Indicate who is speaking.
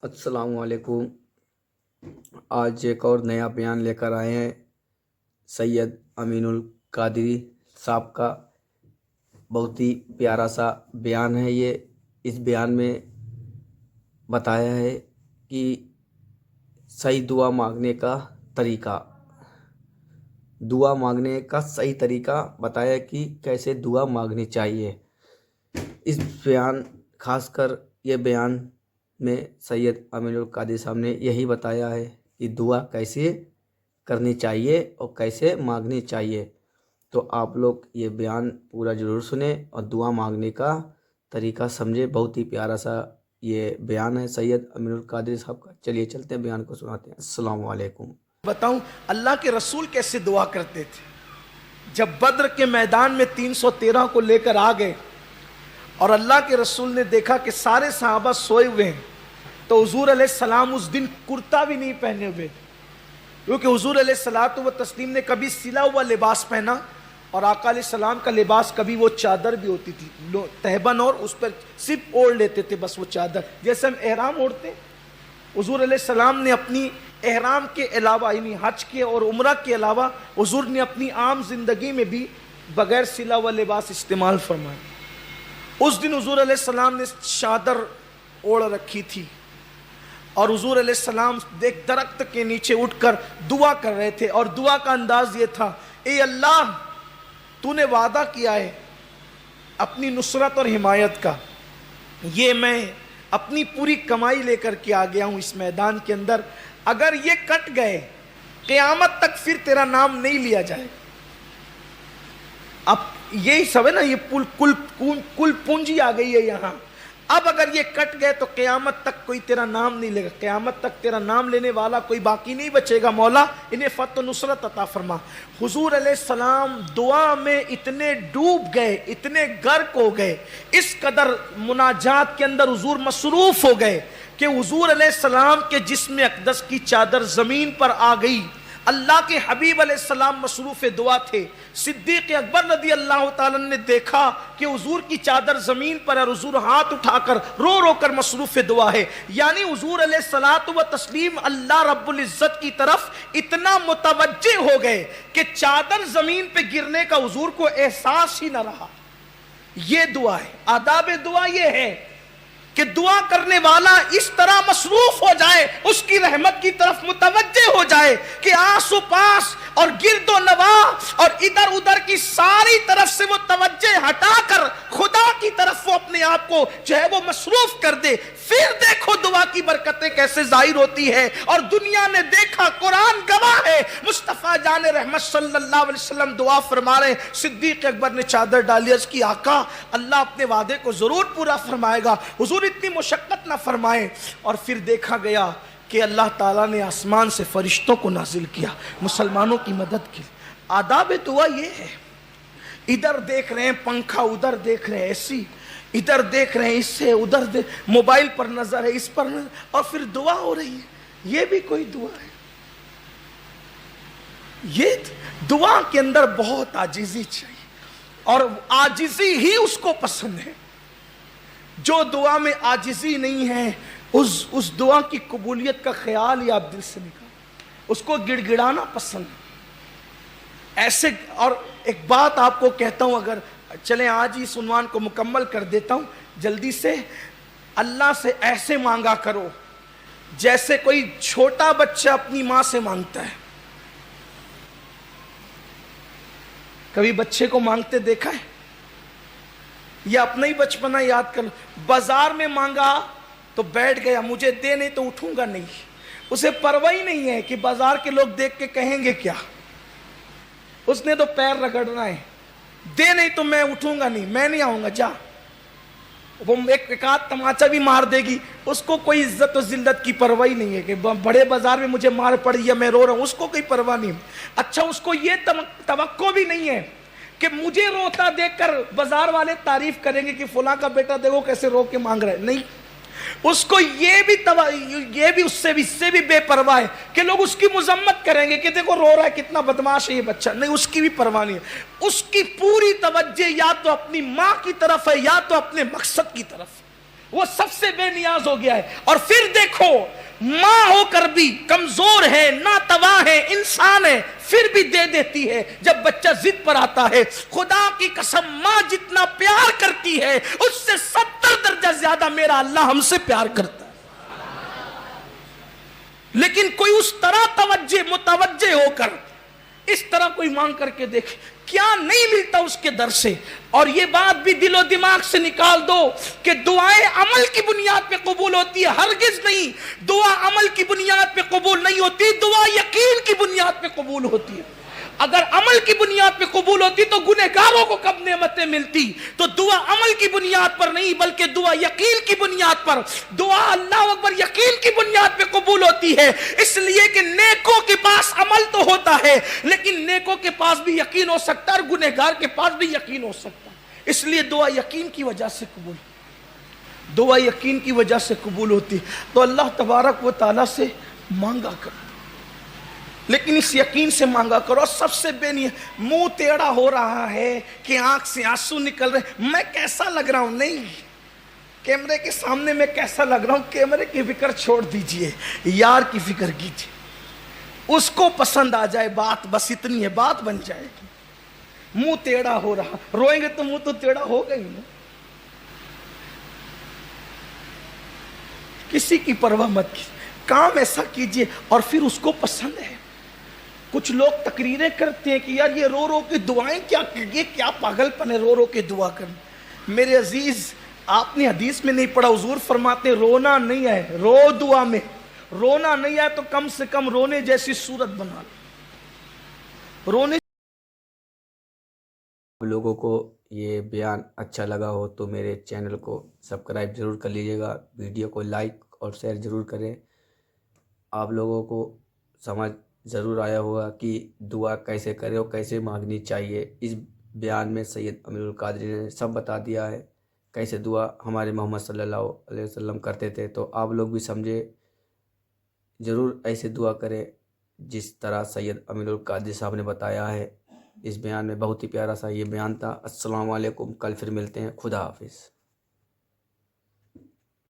Speaker 1: السلام علیکم۔ آج ایک اور نیا بیان لے کر آئے ہیں سید امین القادری صاحب کا۔ بہت ہی پیارا سا بیان ہے یہ۔ اس بیان میں بتایا ہے کہ صحیح دعا مانگنے کا طریقہ، دعا مانگنے کا صحیح طریقہ بتایا کہ کیسے دعا مانگنی چاہیے۔ اس بیان خاص کر یہ بیان میں سید امین القادری صاحب نے یہی بتایا ہے کہ دعا کیسے کرنی چاہیے اور کیسے مانگنی چاہیے۔ تو آپ لوگ یہ بیان پورا ضرور سنیں اور دعا مانگنے کا طریقہ سمجھیں۔ بہت ہی پیارا سا یہ بیان ہے سید امین القادری صاحب کا۔ چلیے چلتے ہیں، بیان کو سناتے ہیں۔ السلام علیکم۔
Speaker 2: بتاؤں اللہ کے رسول کیسے دعا کرتے تھے۔ جب بدر کے میدان میں 313 کو لے کر آ گئے اور اللہ کے رسول نے دیکھا کہ سارے صحابہ سوئے ہوئے ہیں، تو حضور علیہ السلام اس دن کرتا بھی نہیں پہنے ہوئے، کیونکہ حضور علیہ السلام و تسلیم نے کبھی سلا ہوا لباس پہنا، اور آقا علیہ السلام کا لباس کبھی وہ چادر بھی ہوتی تھی تہبند، اور اس پر صرف اوڑھ لیتے تھے بس وہ چادر، جیسے ہم احرام اوڑھتے۔ حضور علیہ السلام نے اپنی احرام کے علاوہ، یعنی حج کے اور عمرہ کے علاوہ، حضور نے اپنی عام زندگی میں بھی بغیر سلا ہوا لباس استعمال فرمایا۔ اس دن حضور علیہ السلام نے چادر اوڑھ رکھی تھی، اور حضور علیہ السلام ایک درخت کے نیچے اٹھ کر دعا کر رہے تھے، اور دعا کا انداز یہ تھا: اے اللہ، تو نے وعدہ کیا ہے اپنی نصرت اور حمایت کا، یہ میں اپنی پوری کمائی لے کر کے آ گیا ہوں اس میدان کے اندر، اگر یہ کٹ گئے قیامت تک پھر تیرا نام نہیں لیا جائے۔ اب یہی سب ہے نا، یہ کل پونجی آ گئی ہے یہاں۔ اب اگر یہ کٹ گئے تو قیامت تک کوئی تیرا نام نہیں لے گا، قیامت تک تیرا نام لینے والا کوئی باقی نہیں بچے گا، مولا انہیں فتح و نصرت عطا فرما۔ حضور علیہ السلام دعا میں اتنے ڈوب گئے، اتنے غرق ہو گئے، اس قدر مناجات کے اندر حضور مصروف ہو گئے کہ حضور علیہ السلام کے جسم اقدس کی چادر زمین پر آ گئی۔ اللہ کے حبیب علیہ السلام مصروف دعا تھے۔ صدیق اکبر رضی اللہ تعالیٰ نے دیکھا کہ حضور کی چادر زمین پر ہے، اور حضور ہاتھ اٹھا کر رو رو کر مصروف دعا ہے، یعنی حضور علیہ الصلوۃ و تسلیم اللہ رب العزت کی طرف اتنا متوجہ ہو گئے کہ چادر زمین پہ گرنے کا حضور کو احساس ہی نہ رہا۔ یہ دعا ہے، آداب دعا یہ ہے کہ دعا کرنے والا اس طرح مصروف ہو جائے، اس کی رحمت کی طرف متوجہ ہو جائے کہ آس و پاس اور گرد و نواح اور ادھر ادھر کی ساری طرف سے وہ توجہ ہٹا کر خدا کی طرف وہ اپنے آپ کو جو ہے وہ مصروف کر دے۔ پھر دیکھو دعا کی برکتیں کیسے ظاہر ہوتی ہے، اور دنیا نے دیکھا، قرآن گواہ ہے، مصطفیٰ جان رحمت صلی اللہ علیہ وسلم دعا فرما رہے ہیں۔ صدیق اکبر نے چادر ڈالی، عرض کی آقا اللہ اپنے وعدے کو ضرور پورا فرمائے گا، حضور اتنی مشقت نہ فرمائے۔ اور پھر دیکھا گیا کہ اللہ تعالیٰ نے آسمان سے فرشتوں کو نازل کیا مسلمانوں کی مدد کے لیے۔ آداب دعا یہ ہے، ادھر دیکھ رہے ہیں پنکھا، ادھر دیکھ رہے ہیں ایسی، ادھر دیکھ رہے ہیں اس سے، ادھر موبائل پر نظر ہے، اس پر نظر، اور پھر دعا ہو رہی ہے۔ یہ بھی کوئی دعا ہے؟ یہ دعا کے اندر بہت عاجزی چاہیے، اور عاجزی ہی اس کو پسند ہے۔ جو دعا میں عاجزی نہیں ہے، اس دعا کی قبولیت کا خیال ہی آپ دل سے نکال، اس کو گڑ گڑانا پسند ہے ایسے۔ اور ایک بات آپ کو کہتا ہوں، اگر چلیں آج ہی اس عنوان کو مکمل کر دیتا ہوں جلدی سے۔ اللہ سے ایسے مانگا کرو جیسے کوئی چھوٹا بچہ اپنی ماں سے مانگتا ہے۔ کبھی بچے کو مانگتے دیکھا ہے؟ یا اپنا ہی بچپنا یاد کر لو، بازار میں مانگا تو بیٹھ گیا، مجھے دے نہیں تو اٹھوں گا نہیں، اسے پرواہ ہی نہیں ہے کہ بازار کے لوگ دیکھ کے کہیں گے کیا، اس نے تو پیر رگڑنا ہے، دے نہیں تو میں اٹھوں گا نہیں، میں نہیں آؤں گا، جا۔ وہ ایک آدھ تماچا بھی مار دے گی، اس کو کوئی عزت و ذلت کی پرواہ نہیں ہے کہ بڑے بازار میں مجھے مار پڑی یا میں رو رہا ہوں، اس کو کوئی پرواہ نہیں۔ اچھا، اس کو یہ توقع بھی نہیں ہے کہ مجھے روتا دیکھ کر بازار والے تعریف کریں گے کہ فلاں کا بیٹا دیکھو کیسے رو کے مانگ رہا ہے، نہیں۔ اس کو یہ بھی اس سے بھی بے پرواہ ہے کہ لوگ اس کی مذمت کریں گے کہ دیکھو رو رہا ہے، کتنا بدماش ہے یہ بچہ، نہیں، اس کی بھی پرواہ نہیں ہے۔ اس کی پوری توجہ یا تو اپنی ماں کی طرف ہے یا تو اپنے مقصد کی طرف۔ وہ سب سے بے نیاز ہو گیا ہے. اور پھر دیکھو ماں ہو کر بھی کمزور ہے, ناتواں ہے, انسان ہے, پھر بھی دے دیتی ہے جب بچہ ضد پر آتا ہے. خدا کی قسم ماں جتنا پیار کرتی ہے اس سے 70 درجہ زیادہ میرا اللہ ہم سے پیار کرتا ہے. لیکن کوئی اس طرح متوجہ ہو کر اس طرح کوئی مانگ کر کے دیکھے کیا نہیں ملتا اس کے در سے. اور یہ بات بھی دل و دماغ سے نکال دو کہ دعائیں عمل کی بنیاد پہ قبول ہوتی ہے, ہرگز نہیں. دعا عمل کی بنیاد پہ قبول نہیں ہوتی, دعا یقین کی بنیاد پہ قبول ہوتی ہے. اگر عمل کی بنیاد پہ قبول ہوتی تو گنہگاروں کو کب نعمتیں ملتی. تو دعا عمل کی بنیاد پر نہیں بلکہ دعا یقین کی بنیاد پر, دعا اللہ اکبر یقین کی بنیاد پہ قبول ہوتی ہے. اس لیے کہ نیکوں کے پاس عمل تو ہوتا ہے لیکن نیکوں کے پاس بھی یقین ہو سکتا ہے اور گنہگار کے پاس بھی یقین ہو سکتا ہے. اس لیے دعا یقین کی وجہ سے قبول, دعا یقین کی وجہ سے قبول ہوتی. تو اللہ تبارک و تعالیٰ سے مانگا کرو لیکن اس یقین سے مانگا کرو. سب سے بے نیاز منہ ٹیڑھا ہو رہا ہے کہ آنکھ سے آنسو نکل رہے, میں کیسا لگ رہا ہوں, نہیں کیمرے کے سامنے میں کیسا لگ رہا ہوں, کیمرے کی فکر چھوڑ دیجئے, یار کی فکر کیجئے. اس کو پسند آ جائے بات, بس اتنی ہے, بات بن جائے گی. منہ ٹیڑھا ہو رہا, روئیں گے تو منہ تو ٹیڑھا ہوگا ہی نا. کسی کی پرواہ مت کیجیے, کام ایسا کیجئے اور پھر اس کو پسند ہے. کچھ لوگ تقریریں کرتے ہیں کہ یار یہ رو رو کے دعائیں کیا, یہ کیا پاگل پن ہے رو رو کے دعا کرنا. میرے عزیز آپ نے حدیث میں نہیں پڑھا, حضور فرماتے رونا نہیں ہے, رو دعا میں, رونا نہیں ہے تو کم سے کم رونے جیسی صورت بنا لو. رونے
Speaker 1: لوگوں کو یہ بیان اچھا لگا ہو تو میرے چینل کو سبسکرائب ضرور کر لیجیے گا, ویڈیو کو لائک اور شیئر ضرور کریں. آپ لوگوں کو سمجھ ضرور آیا ہوگا کہ دعا کیسے کرے اور کیسے مانگنی چاہیے. اس بیان میں سید امین القادری نے سب بتا دیا ہے کیسے دعا ہمارے محمد صلی اللہ علیہ وسلم کرتے تھے. تو آپ لوگ بھی سمجھے, ضرور ایسے دعا کریں جس طرح سید امین القادری صاحب نے بتایا ہے. اس بیان میں بہت ہی پیارا سا یہ بیان تھا. السلام علیکم, کل پھر ملتے ہیں, خدا حافظ.